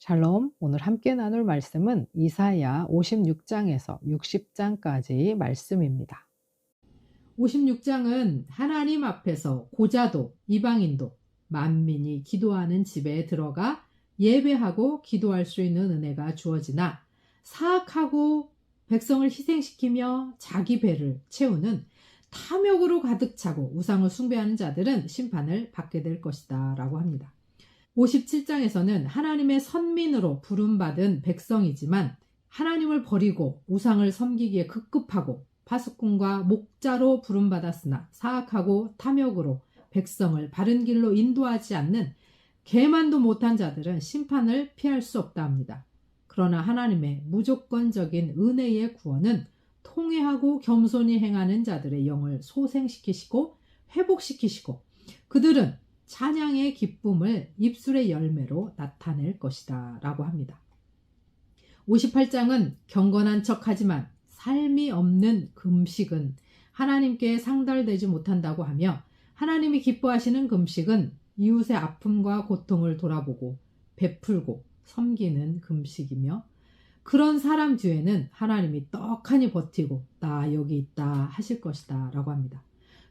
샬롬, 오늘 함께 나눌 말씀은 이사야 56장에서 60장까지 말씀입니다. 56장은 하나님 앞에서 고자도, 이방인도, 만민이 기도하는 집에 들어가 예배하고 기도할 수 있는 은혜가 주어지나 사악하고 백성을 희생시키며 자기 배를 채우는 탐욕으로 가득 차고 우상을 숭배하는 자들은 심판을 받게 될 것이다 라고 합니다. 57장에서는 하나님의 선민으로 부름받은 백성이지만 하나님을 버리고 우상을 섬기기에 급급하고 파수꾼과 목자로 부름받았으나 사악하고 탐욕으로 백성을 바른 길로 인도하지 않는 개만도 못한 자들은 심판을 피할 수 없다 합니다. 그러나 하나님의 무조건적인 은혜의 구원은 통회하고 겸손히 행하는 자들의 영을 소생시키시고 회복시키시고 그들은 찬양의 기쁨을 입술의 열매로 나타낼 것이다 라고 합니다. 58장은 경건한 척하지만 삶이 없는 금식은 하나님께 상달되지 못한다고 하며 하나님이 기뻐하시는 금식은 이웃의 아픔과 고통을 돌아보고 베풀고 섬기는 금식이며 그런 사람 뒤에는 하나님이 떡하니 버티고 나 여기 있다 하실 것이다 라고 합니다.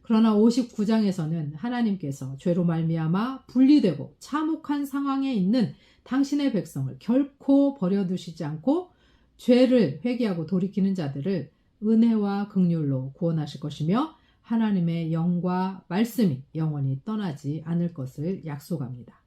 그러나 59장에서는 하나님께서 죄로 말미암아 분리되고 참혹한 상황에 있는 당신의 백성을 결코 버려두시지 않고 죄를 회개하고 돌이키는 자들을 은혜와 긍휼로 구원하실 것이며 하나님의 영과 말씀이 영원히 떠나지 않을 것을 약속합니다.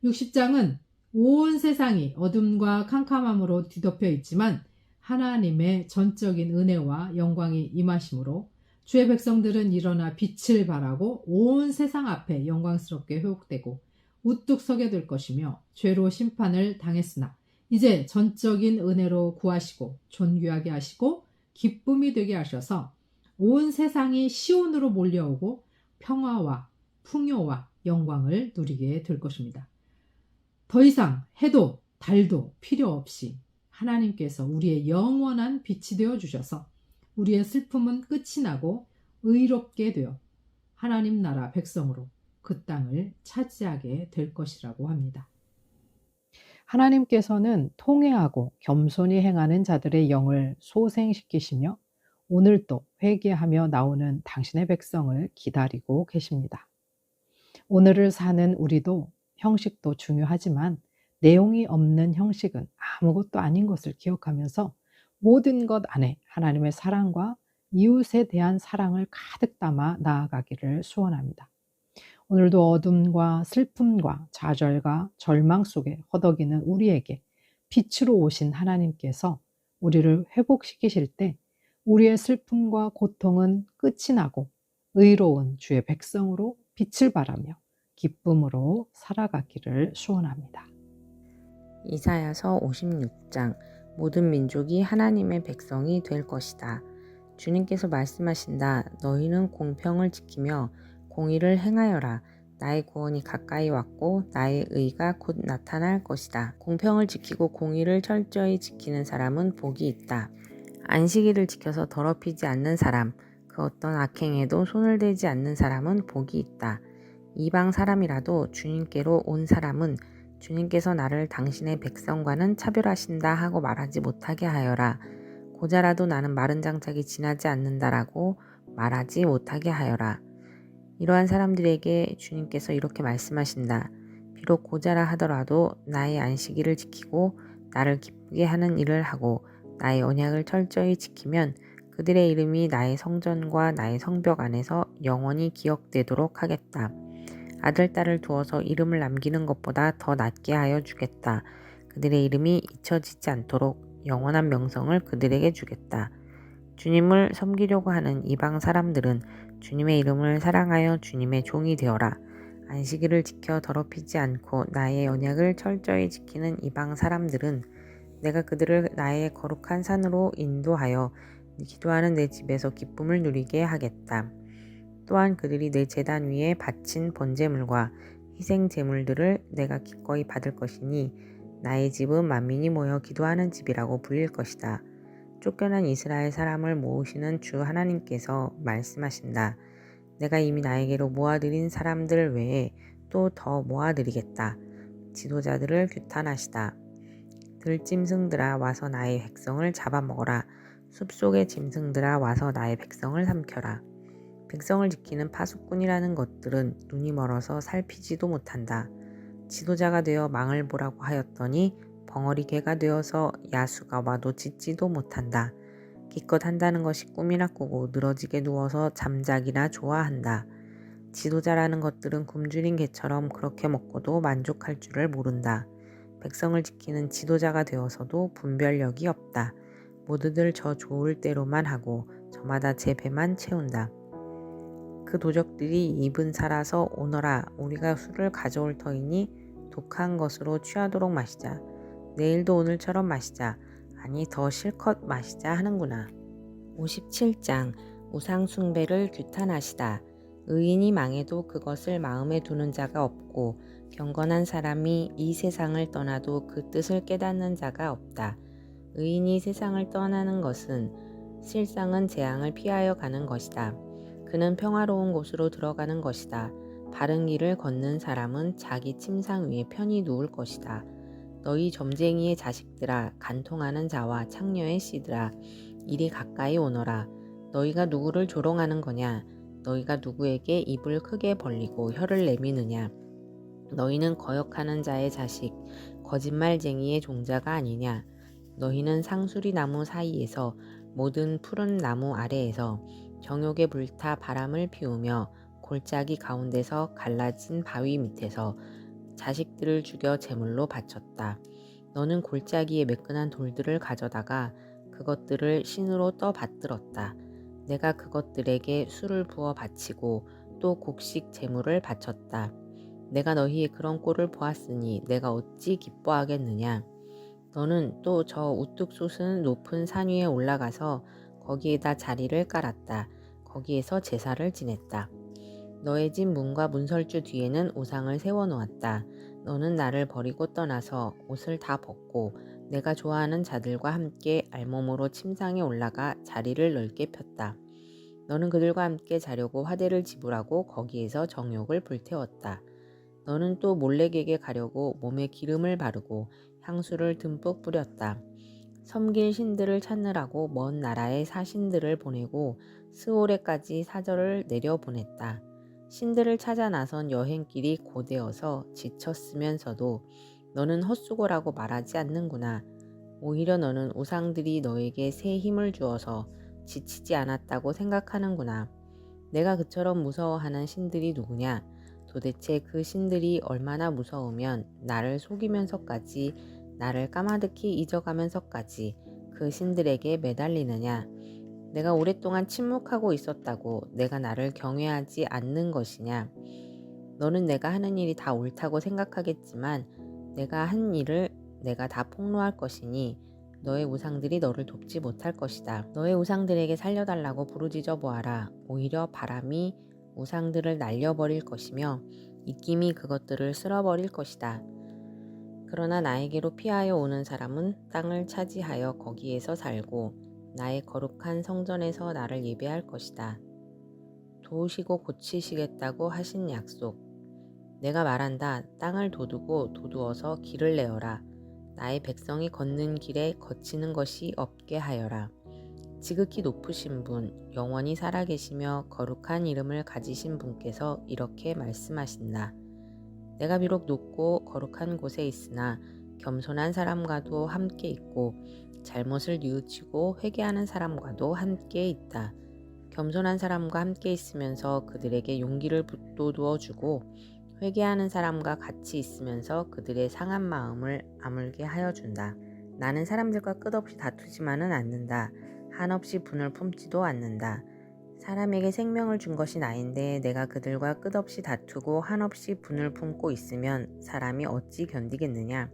60장은 온 세상이 어둠과 캄캄함으로 뒤덮여 있지만 하나님의 전적인 은혜와 영광이 임하심으로 주의 백성들은 일어나 빛을 발하고 온 세상 앞에 영광스럽게 회복되고 우뚝 서게 될 것이며 죄로 심판을 당했으나 이제 전적인 은혜로 구하시고 존귀하게 하시고 기쁨이 되게 하셔서 온 세상이 시온으로 몰려오고 평화와 풍요와 영광을 누리게 될 것입니다. 더 이상 해도 달도 필요 없이 하나님께서 우리의 영원한 빛이 되어 주셔서 우리의 슬픔은 끝이 나고 의롭게 되어 하나님 나라 백성으로 그 땅을 차지하게 될 것이라고 합니다. 하나님께서는 통회하고 겸손히 행하는 자들의 영을 소생시키시며 오늘도 회개하며 나오는 당신의 백성을 기다리고 계십니다. 오늘을 사는 우리도 형식도 중요하지만 내용이 없는 형식은 아무것도 아닌 것을 기억하면서 모든 것 안에 하나님의 사랑과 이웃에 대한 사랑을 가득 담아 나아가기를 소원합니다. 오늘도 어둠과 슬픔과 좌절과 절망 속에 허덕이는 우리에게 빛으로 오신 하나님께서 우리를 회복시키실 때 우리의 슬픔과 고통은 끝이 나고 의로운 주의 백성으로 빛을 발하며 기쁨으로 살아가기를 소원합니다. 이사야서 56장 모든 민족이 하나님의 백성이 될 것이다. 주님께서 말씀하신다. 너희는 공평을 지키며 공의를 행하여라. 나의 구원이 가까이 왔고 나의 의가 곧 나타날 것이다. 공평을 지키고 공의를 철저히 지키는 사람은 복이 있다. 안식일을 지켜서 더럽히지 않는 사람, 그 어떤 악행에도 손을 대지 않는 사람은 복이 있다. 이방 사람이라도 주님께로 온 사람은 주님께서 나를 당신의 백성과는 차별하신다 하고 말하지 못하게 하여라. 고자라도 나는 마른 장작이 지나지 않는다라고 말하지 못하게 하여라. 이러한 사람들에게 주님께서 이렇게 말씀하신다. 비록 고자라 하더라도 나의 안식일을 지키고 나를 기쁘게 하는 일을 하고 나의 언약을 철저히 지키면 그들의 이름이 나의 성전과 나의 성벽 안에서 영원히 기억되도록 하겠다. 아들, 딸을 두어서 이름을 남기는 것보다 더 낫게 하여 주겠다. 그들의 이름이 잊혀지지 않도록 영원한 명성을 그들에게 주겠다. 주님을 섬기려고 하는 이방 사람들은 주님의 이름을 사랑하여 주님의 종이 되어라. 안식일을 지켜 더럽히지 않고 나의 언약을 철저히 지키는 이방 사람들은 내가 그들을 나의 거룩한 산으로 인도하여 기도하는 내 집에서 기쁨을 누리게 하겠다. 또한 그들이 내 제단 위에 바친 번제물과 희생 제물들을 내가 기꺼이 받을 것이니 나의 집은 만민이 모여 기도하는 집이라고 불릴 것이다. 쫓겨난 이스라엘 사람을 모으시는 주 하나님께서 말씀하신다. 내가 이미 나에게로 모아들인 사람들 외에 또 더 모아드리겠다. 지도자들을 규탄하시다. 들짐승들아 와서 나의 백성을 잡아먹어라. 숲속의 짐승들아 와서 나의 백성을 삼켜라. 백성을 지키는 파수꾼이라는 것들은 눈이 멀어서 살피지도 못한다. 지도자가 되어 망을 보라고 하였더니 벙어리 개가 되어서 야수가 와도 짖지도 못한다. 기껏 한다는 것이 꿈이나 꾸고 늘어지게 누워서 잠자기나 좋아한다. 지도자라는 것들은 굶주린 개처럼 그렇게 먹고도 만족할 줄을 모른다. 백성을 지키는 지도자가 되어서도 분별력이 없다. 모두들 저 좋을 대로만 하고 저마다 제 배만 채운다. 그 도적들이 입은 살아서 오너라 우리가 술을 가져올 터이니 독한 것으로 취하도록 마시자. 내일도 오늘처럼 마시자. 아니 더 실컷 마시자 하는구나. 57장 우상 숭배를 규탄하시다. 의인이 망해도 그것을 마음에 두는 자가 없고 경건한 사람이 이 세상을 떠나도 그 뜻을 깨닫는 자가 없다. 의인이 세상을 떠나는 것은 실상은 재앙을 피하여 가는 것이다. 그는 평화로운 곳으로 들어가는 것이다. 바른 길을 걷는 사람은 자기 침상 위에 편히 누울 것이다. 너희 점쟁이의 자식들아 간통하는 자와 창녀의 씨들아 이리 가까이 오너라. 너희가 누구를 조롱하는 거냐? 너희가 누구에게 입을 크게 벌리고 혀를 내미느냐? 너희는 거역하는 자의 자식, 거짓말쟁이의 종자가 아니냐? 너희는 상수리 나무 사이에서 모든 푸른 나무 아래에서 정욕에 불타 바람을 피우며 골짜기 가운데서 갈라진 바위 밑에서 자식들을 죽여 제물로 바쳤다. 너는 골짜기에 매끈한 돌들을 가져다가 그것들을 신으로 떠받들었다. 내가 그것들에게 술을 부어 바치고 또 곡식 제물을 바쳤다. 내가 너희의 그런 꼴을 보았으니 내가 어찌 기뻐하겠느냐. 너는 또 저 우뚝 솟은 높은 산 위에 올라가서 거기에다 자리를 깔았다. 거기에서 제사를 지냈다. 너의 집 문과 문설주 뒤에는 우상을 세워놓았다. 너는 나를 버리고 떠나서 옷을 다 벗고 내가 좋아하는 자들과 함께 알몸으로 침상에 올라가 자리를 넓게 폈다. 너는 그들과 함께 자려고 화대를 지불하고 거기에서 정욕을 불태웠다. 너는 또 몰래객에 가려고 몸에 기름을 바르고 향수를 듬뿍 뿌렸다. 섬길 신들을 찾느라고 먼 나라의 사신들을 보내고 스오레까지 사절을 내려보냈다. 신들을 찾아 나선 여행길이 고되어서 지쳤으면서도 너는 헛수고라고 말하지 않는구나. 오히려 너는 우상들이 너에게 새 힘을 주어서 지치지 않았다고 생각하는구나. 내가 그처럼 무서워하는 신들이 누구냐? 도대체 그 신들이 얼마나 무서우면 나를 속이면서까지 나를 까마득히 잊어가면서까지 그 신들에게 매달리느냐? 내가 오랫동안 침묵하고 있었다고 내가 나를 경외하지 않는 것이냐? 너는 내가 하는 일이 다 옳다고 생각하겠지만 내가 한 일을 내가 다 폭로할 것이니 너의 우상들이 너를 돕지 못할 것이다. 너의 우상들에게 살려달라고 부르짖어 보아라. 오히려 바람이 우상들을 날려버릴 것이며 입김이 그것들을 쓸어버릴 것이다. 그러나 나에게로 피하여 오는 사람은 땅을 차지하여 거기에서 살고 나의 거룩한 성전에서 나를 예배할 것이다. 도우시고 고치시겠다고 하신 약속. 내가 말한다. 땅을 도두고 도두어서 길을 내어라. 나의 백성이 걷는 길에 거치는 것이 없게 하여라. 지극히 높으신 분, 영원히 살아계시며 거룩한 이름을 가지신 분께서 이렇게 말씀하신다. 내가 비록 높고 거룩한 곳에 있으나 겸손한 사람과도 함께 있고 잘못을 뉘우치고 회개하는 사람과도 함께 있다. 겸손한 사람과 함께 있으면서 그들에게 용기를 북돋워 주고 회개하는 사람과 같이 있으면서 그들의 상한 마음을 아물게 하여 준다. 나는 사람들과 끝없이 다투지만은 않는다. 한없이 분을 품지도 않는다. 사람에게 생명을 준 것이 나인데 내가 그들과 끝없이 다투고 한없이 분을 품고 있으면 사람이 어찌 견디겠느냐.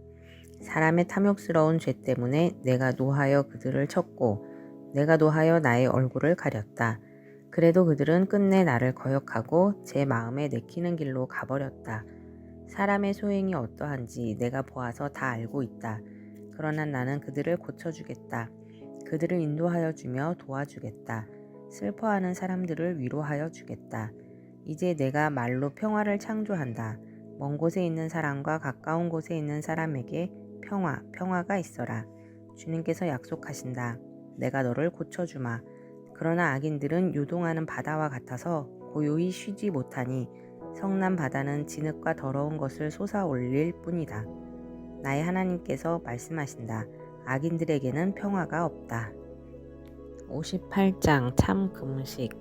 사람의 탐욕스러운 죄 때문에 내가 노하여 그들을 쳤고 내가 노하여 나의 얼굴을 가렸다. 그래도 그들은 끝내 나를 거역하고 제 마음에 내키는 길로 가버렸다. 사람의 소행이 어떠한지 내가 보아서 다 알고 있다. 그러나 나는 그들을 고쳐주겠다. 그들을 인도하여 주며 도와주겠다. 슬퍼하는 사람들을 위로하여 주겠다. 이제 내가 말로 평화를 창조한다. 먼 곳에 있는 사람과 가까운 곳에 있는 사람에게 평화가 있어라. 주님께서 약속하신다. 내가 너를 고쳐주마. 그러나 악인들은 요동하는 바다와 같아서 고요히 쉬지 못하니 성난 바다는 진흙과 더러운 것을 솟아올릴 뿐이다. 나의 하나님께서 말씀하신다. 악인들에게는 평화가 없다. 58장 참 금식.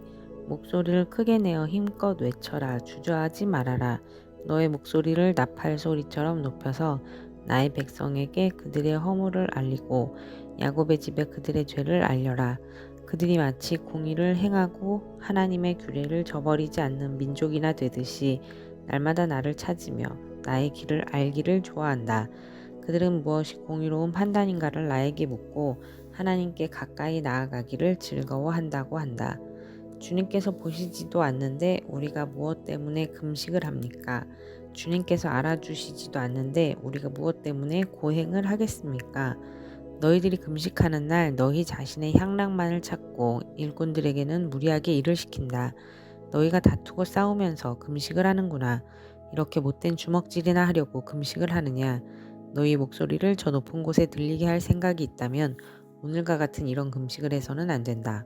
목소리를 크게 내어 힘껏 외쳐라. 주저하지 말아라. 너의 목소리를 나팔 소리처럼 높여서 나의 백성에게 그들의 허물을 알리고 야곱의 집에 그들의 죄를 알려라. 그들이 마치 공의를 행하고 하나님의 규례를 저버리지 않는 민족이나 되듯이 날마다 나를 찾으며 나의 길을 알기를 좋아한다. 그들은 무엇이 공의로운 판단인가를 나에게 묻고 하나님께 가까이 나아가기를 즐거워한다고 한다. 주님께서 보시지도 않는데 우리가 무엇 때문에 금식을 합니까? 주님께서 알아주시지도 않는데 우리가 무엇 때문에 고행을 하겠습니까? 너희들이 금식하는 날 너희 자신의 향락만을 찾고 일꾼들에게는 무리하게 일을 시킨다. 너희가 다투고 싸우면서 금식을 하는구나. 이렇게 못된 주먹질이나 하려고 금식을 하느냐? 너희 목소리를 저 높은 곳에 들리게 할 생각이 있다면 오늘과 같은 이런 금식을 해서는 안 된다.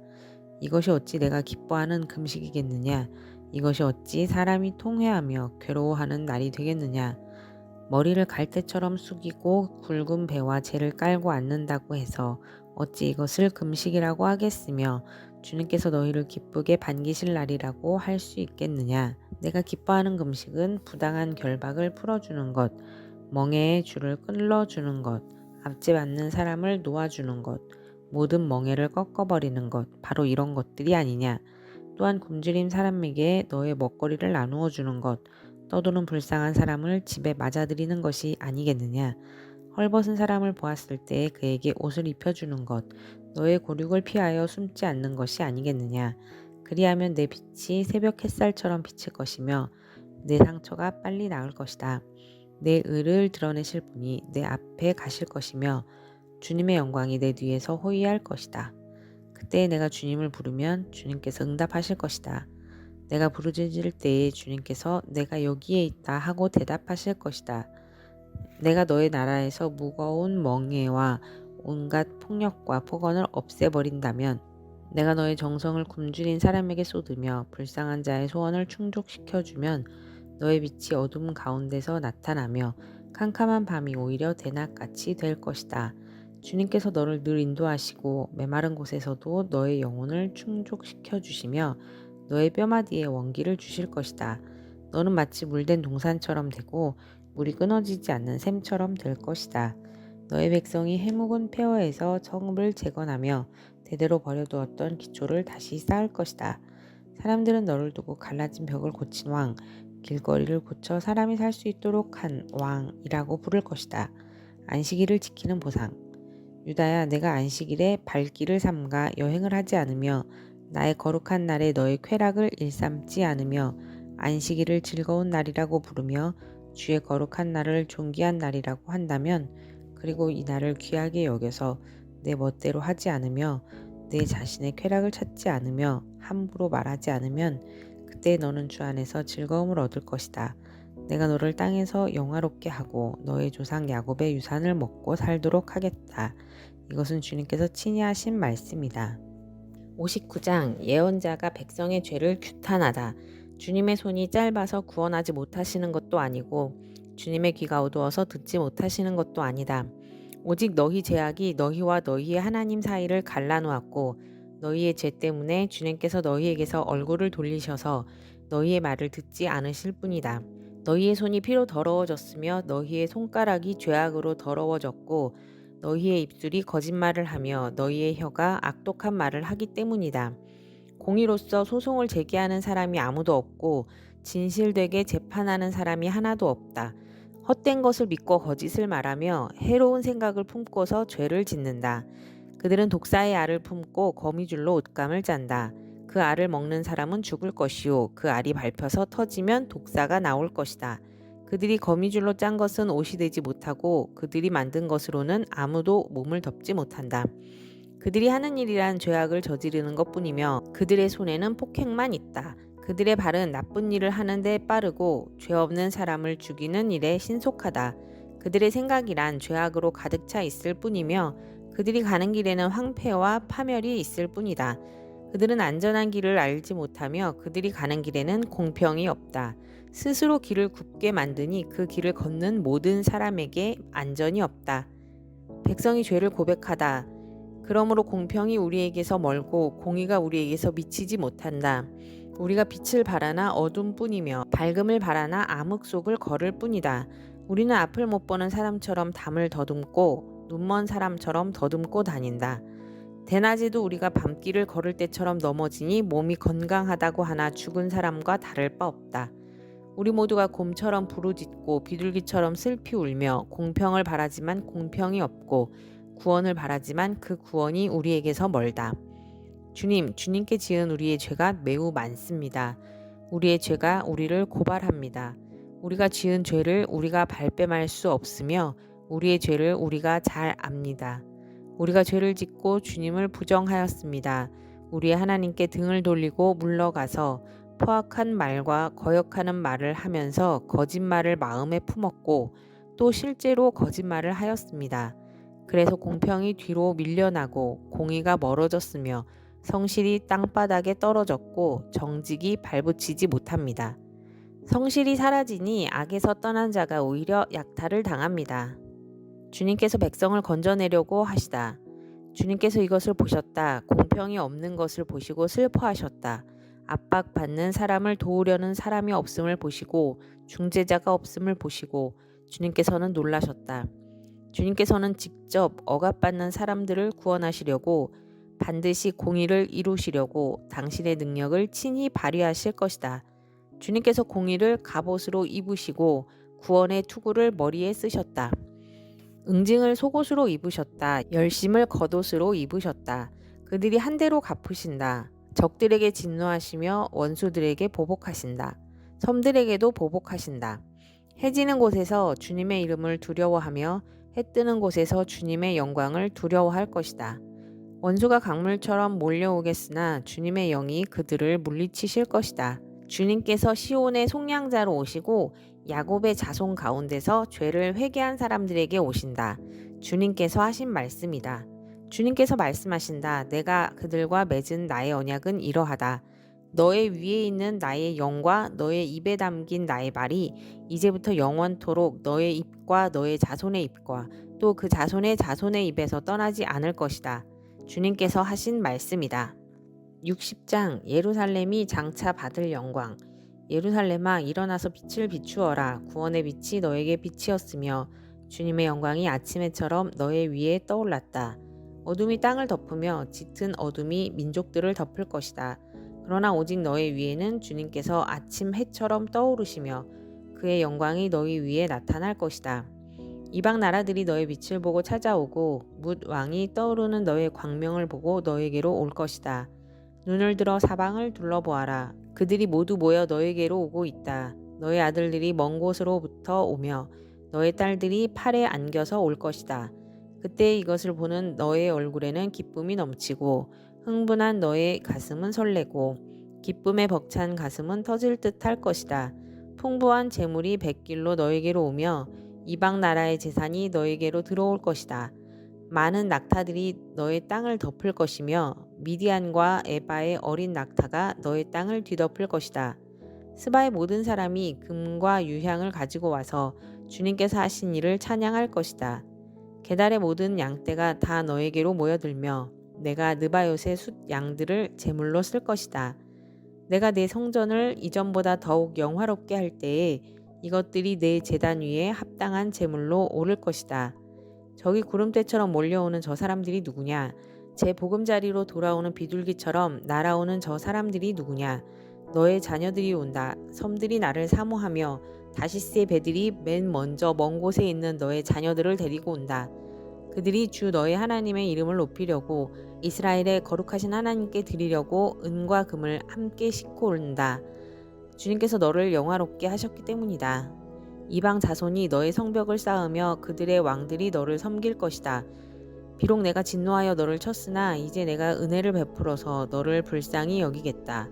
이것이 어찌 내가 기뻐하는 금식이겠느냐? 이것이 어찌 사람이 통회하며 괴로워하는 날이 되겠느냐? 머리를 갈대처럼 숙이고 굵은 배와 재를 깔고 앉는다고 해서 어찌 이것을 금식이라고 하겠으며 주님께서 너희를 기쁘게 반기실 날이라고 할 수 있겠느냐? 내가 기뻐하는 금식은 부당한 결박을 풀어주는 것, 멍에의 줄을 끌어주는 것, 압제 받는 사람을 놓아주는 것, 모든 멍에를 꺾어버리는 것, 바로 이런 것들이 아니냐. 또한 굶주린 사람에게 너의 먹거리를 나누어 주는 것, 떠도는 불쌍한 사람을 집에 맞아들이는 것이 아니겠느냐. 헐벗은 사람을 보았을 때 그에게 옷을 입혀주는 것, 너의 고륙을 피하여 숨지 않는 것이 아니겠느냐. 그리하면 내 빛이 새벽 햇살처럼 비칠 것이며 내 상처가 빨리 나을 것이다. 내 의를 드러내실 분이 내 앞에 가실 것이며 주님의 영광이 내 뒤에서 호위할 것이다. 그때 내가 주님을 부르면 주님께서 응답하실 것이다. 내가 부르짖을 때에 주님께서 내가 여기에 있다 하고 대답하실 것이다. 내가 너의 나라에서 무거운 멍에와 온갖 폭력과 폭언을 없애버린다면 내가 너의 정성을 굶주린 사람에게 쏟으며 불쌍한 자의 소원을 충족시켜주면 너의 빛이 어둠 가운데서 나타나며 캄캄한 밤이 오히려 대낮같이 될 것이다. 주님께서 너를 늘 인도하시고 메마른 곳에서도 너의 영혼을 충족시켜 주시며 너의 뼈마디에 원기를 주실 것이다. 너는 마치 물된 동산처럼 되고 물이 끊어지지 않는 샘처럼 될 것이다. 너의 백성이 해묵은 폐허에서 성읍을 재건하며 대대로 버려두었던 기초를 다시 쌓을 것이다. 사람들은 너를 두고 갈라진 벽을 고친 왕, 길거리를 고쳐 사람이 살 수 있도록 한 왕이라고 부를 것이다. 안식일을 지키는 보상. 유다야, 내가 안식일에 발길을 삼가 여행을 하지 않으며 나의 거룩한 날에 너의 쾌락을 일삼지 않으며 안식일을 즐거운 날이라고 부르며 주의 거룩한 날을 존귀한 날이라고 한다면, 그리고 이 날을 귀하게 여겨서 내 멋대로 하지 않으며 내 자신의 쾌락을 찾지 않으며 함부로 말하지 않으면 그때 너는 주 안에서 즐거움을 얻을 것이다. 내가 너를 땅에서 영화롭게 하고 너의 조상 야곱의 유산을 먹고 살도록 하겠다. 이것은 주님께서 친히 하신 말씀이다. 59장 예언자가 백성의 죄를 규탄하다. 주님의 손이 짧아서 구원하지 못하시는 것도 아니고 주님의 귀가 어두워서 듣지 못하시는 것도 아니다. 오직 너희 죄악이 너희와 너희의 하나님 사이를 갈라놓았고 너희의 죄 때문에 주님께서 너희에게서 얼굴을 돌리셔서 너희의 말을 듣지 않으실 뿐이다. 너희의 손이 피로 더러워졌으며 너희의 손가락이 죄악으로 더러워졌고 너희의 입술이 거짓말을 하며 너희의 혀가 악독한 말을 하기 때문이다. 공의로서 소송을 제기하는 사람이 아무도 없고 진실되게 재판하는 사람이 하나도 없다. 헛된 것을 믿고 거짓을 말하며 해로운 생각을 품고서 죄를 짓는다. 그들은 독사의 알을 품고 거미줄로 옷감을 짠다. 그 알을 먹는 사람은 죽을 것이요 그 알이 밟혀서 터지면 독사가 나올 것이다. 그들이 거미줄로 짠 것은 옷이 되지 못하고 그들이 만든 것으로는 아무도 몸을 덮지 못한다. 그들이 하는 일이란 죄악을 저지르는 것뿐이며 그들의 손에는 폭행만 있다. 그들의 발은 나쁜 일을 하는 데 빠르고 죄 없는 사람을 죽이는 일에 신속하다. 그들의 생각이란 죄악으로 가득 차 있을 뿐이며 그들이 가는 길에는 황폐와 파멸이 있을 뿐이다. 그들은 안전한 길을 알지 못하며 그들이 가는 길에는 공평이 없다. 스스로 길을 굽게 만드니 그 길을 걷는 모든 사람에게 안전이 없다. 백성이 죄를 고백하다. 그러므로 공평이 우리에게서 멀고 공의가 우리에게서 미치지 못한다. 우리가 빛을 바라나 어둠뿐이며 밝음을 바라나 암흑 속을 걸을 뿐이다. 우리는 앞을 못 보는 사람처럼 담을 더듬고 눈먼 사람처럼 더듬고 다닌다. 대낮에도 우리가 밤길을 걸을 때처럼 넘어지니 몸이 건강하다고 하나 죽은 사람과 다를 바 없다. 우리 모두가 곰처럼 부르짖고 비둘기처럼 슬피 울며 공평을 바라지만 공평이 없고 구원을 바라지만 그 구원이 우리에게서 멀다. 주님께 지은 우리의 죄가 매우 많습니다. 우리의 죄가 우리를 고발합니다. 우리가 지은 죄를 우리가 발뺌할 수 없으며 우리의 죄를 우리가 잘 압니다. 우리가 죄를 짓고 주님을 부정하였습니다. 우리의 하나님께 등을 돌리고 물러가서 포악한 말과 거역하는 말을 하면서 거짓말을 마음에 품었고 또 실제로 거짓말을 하였습니다. 그래서 공평이 뒤로 밀려나고 공의가 멀어졌으며 성실이 땅바닥에 떨어졌고 정직이 발붙이지 못합니다. 성실이 사라지니 악에서 떠난 자가 오히려 약탈을 당합니다. 주님께서 백성을 건져내려고 하시다. 주님께서 이것을 보셨다. 공평이 없는 것을 보시고 슬퍼하셨다. 압박받는 사람을 도우려는 사람이 없음을 보시고 중재자가 없음을 보시고 주님께서는 놀라셨다. 주님께서는 직접 억압받는 사람들을 구원하시려고 반드시 공의를 이루시려고 당신의 능력을 친히 발휘하실 것이다. 주님께서 공의를 갑옷으로 입으시고 구원의 투구를 머리에 쓰셨다. 응징을 속옷으로 입으셨다. 열심을 겉옷으로 입으셨다. 그들이 한 대로 갚으신다. 적들에게 진노하시며 원수들에게 보복하신다. 섬들에게도 보복하신다. 해 지는 곳에서 주님의 이름을 두려워하며 해 뜨는 곳에서 주님의 영광을 두려워할 것이다. 원수가 강물처럼 몰려오겠으나 주님의 영이 그들을 물리치실 것이다. 주님께서 시온의 속량자로 오시고 야곱의 자손 가운데서 죄를 회개한 사람들에게 오신다. 주님께서 하신 말씀이다. 주님께서 말씀하신다. 내가 그들과 맺은 나의 언약은 이러하다. 너의 위에 있는 나의 영과 너의 입에 담긴 나의 말이 이제부터 영원토록 너의 입과 너의 자손의 입과 또 그 자손의 자손의 입에서 떠나지 않을 것이다. 주님께서 하신 말씀이다. 60장 예루살렘이 장차 받을 영광. 예루살렘아 일어나서 빛을 비추어라. 구원의 빛이 너에게 빛이었으며 주님의 영광이 아침해처럼 너의 위에 떠올랐다. 어둠이 땅을 덮으며 짙은 어둠이 민족들을 덮을 것이다. 그러나 오직 너의 위에는 주님께서 아침 해처럼 떠오르시며 그의 영광이 너희 위에 나타날 것이다. 이방 나라들이 너의 빛을 보고 찾아오고 뭇 왕이 떠오르는 너의 광명을 보고 너에게로 올 것이다. 눈을 들어 사방을 둘러보아라. 그들이 모두 모여 너에게로 오고 있다. 너의 아들들이 먼 곳으로부터 오며 너의 딸들이 팔에 안겨서 올 것이다. 그때 이것을 보는 너의 얼굴에는 기쁨이 넘치고 흥분한 너의 가슴은 설레고 기쁨에 벅찬 가슴은 터질 듯 할 것이다. 풍부한 재물이 백길로 너에게로 오며 이방 나라의 재산이 너에게로 들어올 것이다. 많은 낙타들이 너의 땅을 덮을 것이며 미디안과 에바의 어린 낙타가 너의 땅을 뒤덮을 것이다. 스바의 모든 사람이 금과 유향을 가지고 와서 주님께서 하신 일을 찬양할 것이다. 게달의 모든 양떼가 다 너에게로 모여들며 내가 느바요의 숫 양들을 제물로 쓸 것이다. 내가 내 성전을 이전보다 더욱 영화롭게 할 때에 이것들이 내 제단 위에 합당한 제물로 오를 것이다. 저기 구름대처럼 몰려오는 저 사람들이 누구냐? 제 보금자리로 돌아오는 비둘기처럼 날아오는 저 사람들이 누구냐? 너의 자녀들이 온다. 섬들이 나를 사모하며 다시스의 배들이 맨 먼저 먼 곳에 있는 너의 자녀들을 데리고 온다. 그들이 주 너의 하나님의 이름을 높이려고 이스라엘의 거룩하신 하나님께 드리려고 은과 금을 함께 싣고 온다. 주님께서 너를 영화롭게 하셨기 때문이다. 이방 자손이 너의 성벽을 쌓으며 그들의 왕들이 너를 섬길 것이다. 비록 내가 진노하여 너를 쳤으나 이제 내가 은혜를 베풀어서 너를 불쌍히 여기겠다.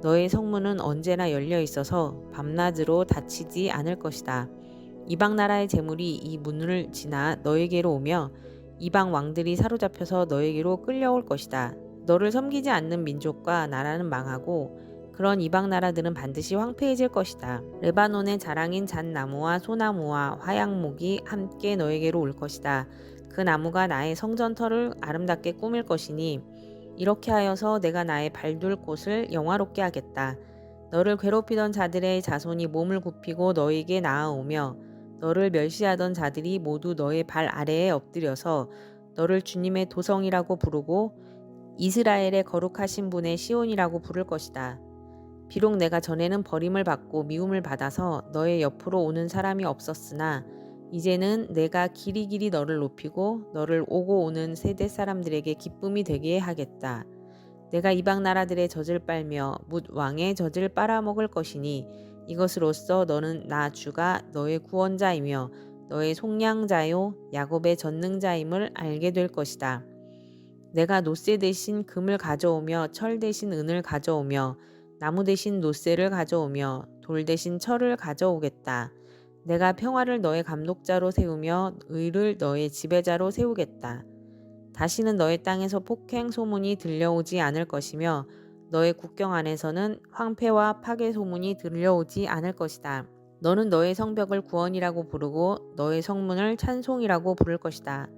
너의 성문은 언제나 열려 있어서 밤낮으로 닫히지 않을 것이다. 이방 나라의 재물이 이 문을 지나 너에게로 오며 이방 왕들이 사로잡혀서 너에게로 끌려올 것이다. 너를 섬기지 않는 민족과 나라는 망하고 그런 이방 나라들은 반드시 황폐해질 것이다. 레바논의 자랑인 잣나무와 소나무와 화양목이 함께 너에게로 올 것이다. 그 나무가 나의 성전터를 아름답게 꾸밀 것이니 이렇게 하여서 내가 나의 발둘 곳을 영화롭게 하겠다. 너를 괴롭히던 자들의 자손이 몸을 굽히고 너에게 나아오며 너를 멸시하던 자들이 모두 너의 발 아래에 엎드려서 너를 주님의 도성이라고 부르고 이스라엘의 거룩하신 분의 시온이라고 부를 것이다. 비록 내가 전에는 버림을 받고 미움을 받아서 너의 옆으로 오는 사람이 없었으나 이제는 내가 길이길이 너를 높이고 너를 오고 오는 세대 사람들에게 기쁨이 되게 하겠다. 내가 이방 나라들의 젖을 빨며 뭇 왕의 젖을 빨아먹을 것이니 이것으로써 너는 나 주가 너의 구원자이며 너의 속량자요 야곱의 전능자임을 알게 될 것이다. 내가 노새 대신 금을 가져오며 철 대신 은을 가져오며 나무 대신 노새를 가져오며 돌 대신 철을 가져오겠다. 내가 평화를 너의 감독자로 세우며 의를 너의 지배자로 세우겠다. 다시는 너의 땅에서 폭행 소문이 들려오지 않을 것이며 너의 국경 안에서는 황폐와 파괴 소문이 들려오지 않을 것이다. 너는 너의 성벽을 구원이라고 부르고 너의 성문을 찬송이라고 부를 것이다.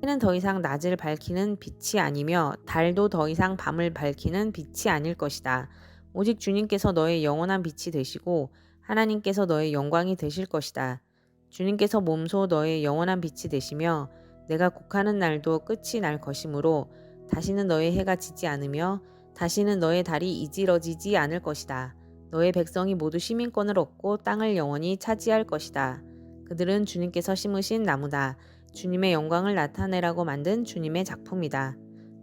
해는 더 이상 낮을 밝히는 빛이 아니며 달도 더 이상 밤을 밝히는 빛이 아닐 것이다. 오직 주님께서 너의 영원한 빛이 되시고 하나님께서 너의 영광이 되실 것이다. 주님께서 몸소 너의 영원한 빛이 되시며 내가 곡하는 날도 끝이 날 것이므로 다시는 너의 해가 지지 않으며 다시는 너의 달이 이지러지지 않을 것이다. 너의 백성이 모두 시민권을 얻고 땅을 영원히 차지할 것이다. 그들은 주님께서 심으신 나무다. 주님의 영광을 나타내라고 만든 주님의 작품이다.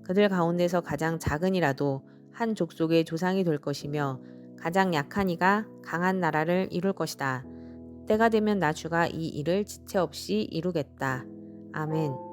그들 가운데서 가장 작은이라도 한 족속의 조상이 될 것이며 가장 약한 이가 강한 나라를 이룰 것이다. 때가 되면 나 주가 이 일을 지체 없이 이루겠다. 아멘.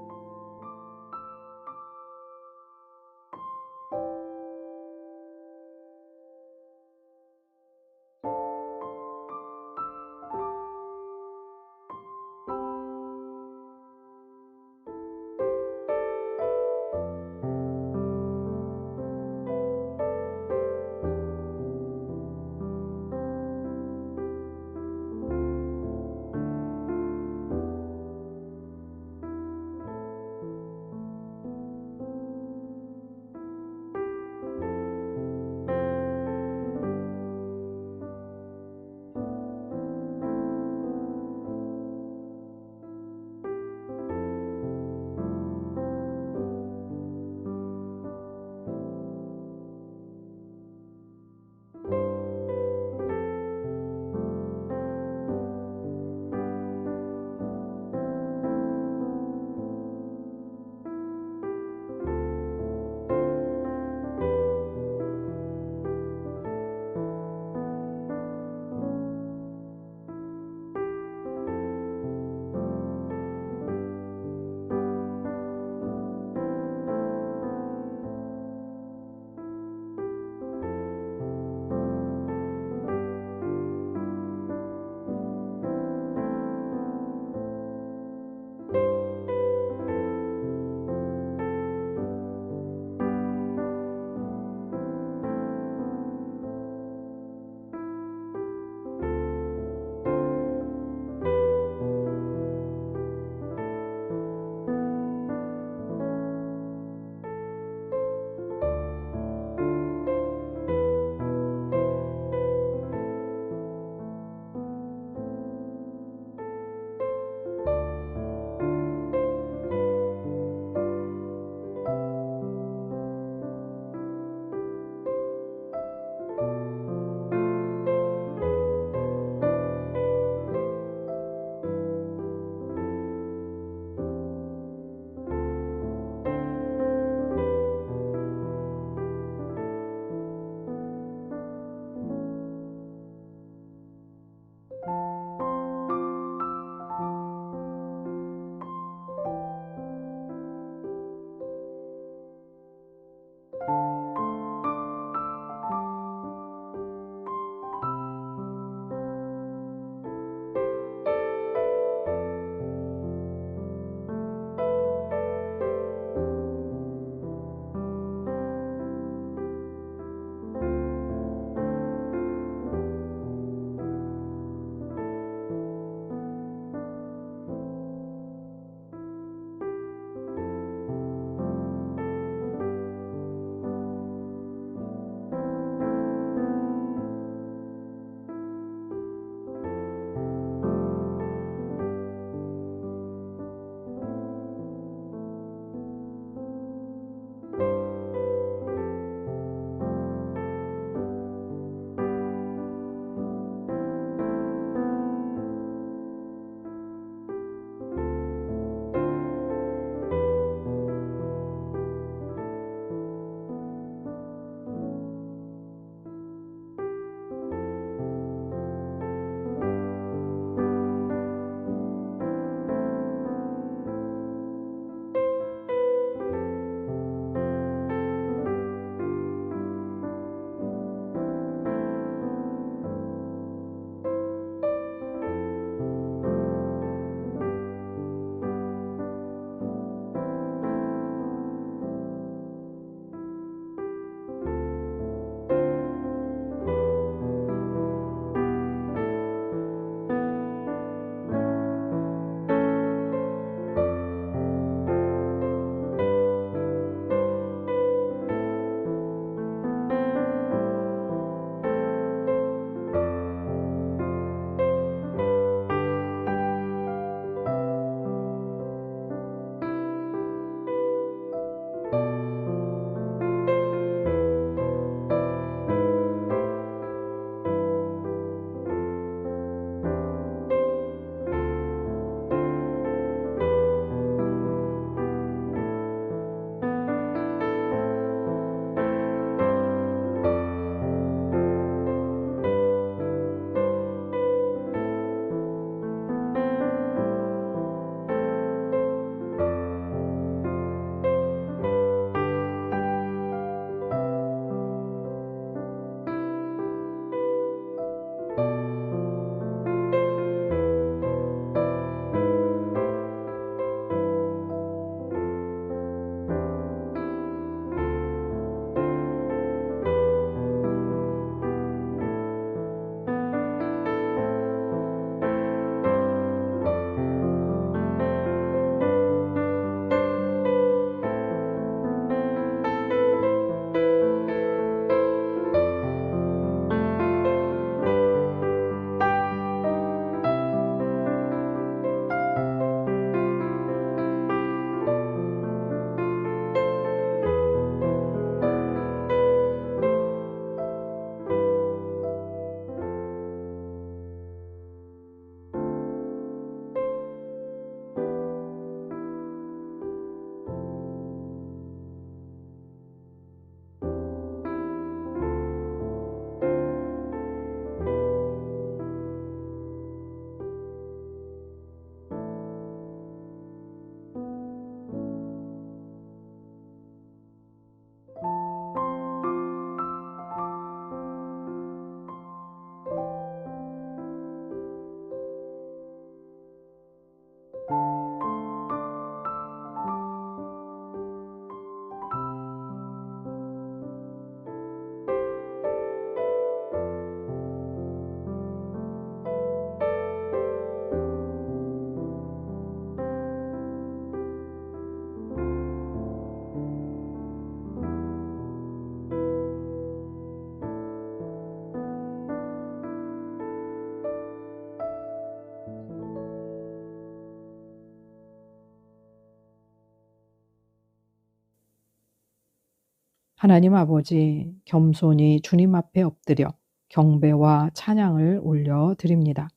하나님 아버지, 겸손히 주님 앞에 엎드려 경배와 찬양을 올려드립니다.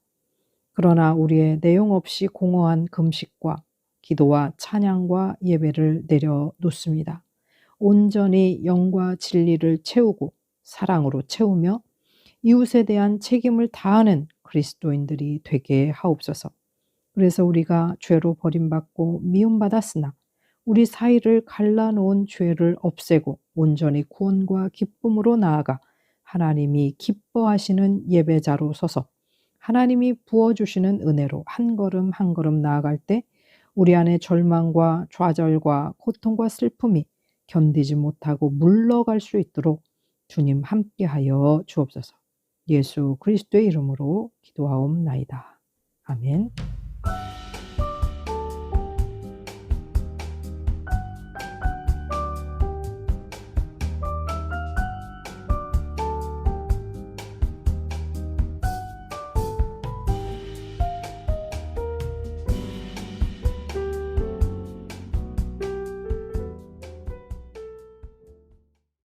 그러나 우리의 내용 없이 공허한 금식과 기도와 찬양과 예배를 내려놓습니다. 온전히 영과 진리를 채우고 사랑으로 채우며 이웃에 대한 책임을 다하는 그리스도인들이 되게 하옵소서. 그래서 우리가 죄로 버림받고 미움받았으나 우리 사이를 갈라놓은 죄를 없애고 온전히 구원과 기쁨으로 나아가 하나님이 기뻐하시는 예배자로 서서 하나님이 부어주시는 은혜로 한 걸음 한 걸음 나아갈 때 우리 안에 절망과 좌절과 고통과 슬픔이 견디지 못하고 물러갈 수 있도록 주님 함께하여 주옵소서. 예수 그리스도의 이름으로 기도하옵나이다. 아멘.